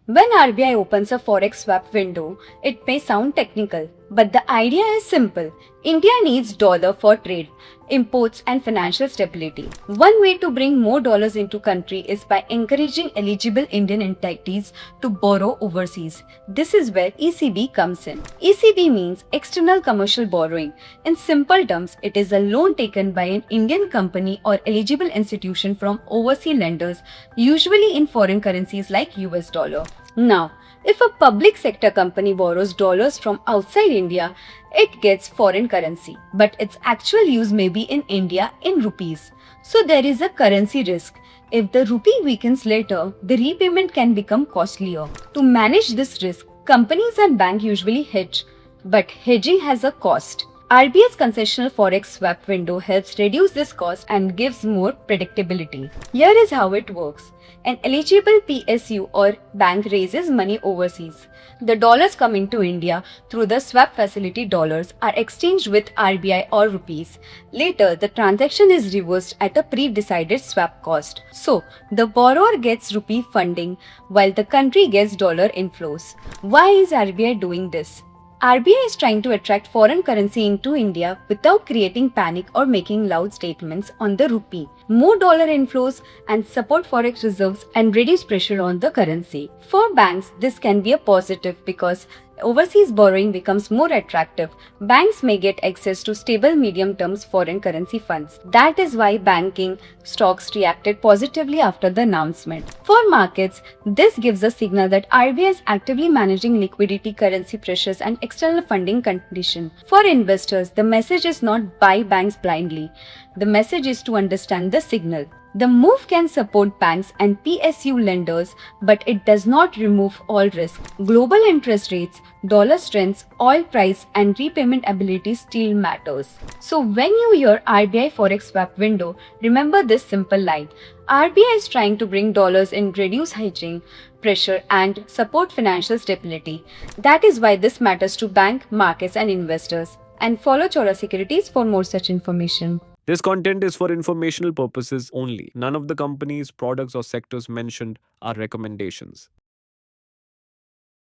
When RBI opens a forex swap window, it may sound technical, but the idea is simple. India needs dollar for trade, imports and financial stability. One way to bring more dollars into country is by encouraging eligible Indian entities to borrow overseas. This is where ECB comes in. ECB means external commercial borrowing. In simple terms, it is a loan taken by an Indian company or eligible institution from overseas lenders, usually in foreign currencies like US dollar. Now, if a public sector company borrows dollars from outside India, it gets foreign currency, but its actual use may be in India in rupees. So there is a currency risk. If the rupee weakens later, the repayment can become costlier. To manage this risk, companies and banks usually hedge, but hedging has a cost. RBI's concessional forex swap window helps reduce this cost and gives more predictability. Here is how it works. An eligible PSU or bank raises money overseas. The dollars come into India through the swap facility. Dollars are exchanged with RBI or rupees. Later, the transaction is reversed at a pre-decided swap cost. So, the borrower gets rupee funding while the country gets dollar inflows. Why is RBI doing this? RBI is trying to attract foreign currency into India without creating panic or making loud statements on the rupee. More dollar inflows and support forex reserves and reduce pressure on the currency. For banks, this can be a positive because overseas borrowing becomes more attractive. Banks may get access to stable medium-term foreign currency funds. That is why banking stocks reacted positively after the announcement. For markets, this gives a signal that RBI is actively managing liquidity, currency pressures, and external funding conditions. For investors, the message is not buy banks blindly. The message is to understand the signal. The move can support banks and PSU lenders, but it does not remove all risk. Global interest rates, dollar strengths, oil price, and repayment ability still matters. So when you hear RBI forex swap window, remember this simple line. RBI is trying to bring dollars in, reduce hedging pressure, and support financial stability. That is why this matters to bank, markets, and investors. And follow Chola Securities for more such information. This content is for informational purposes only. None of the companies, products, or sectors mentioned are recommendations.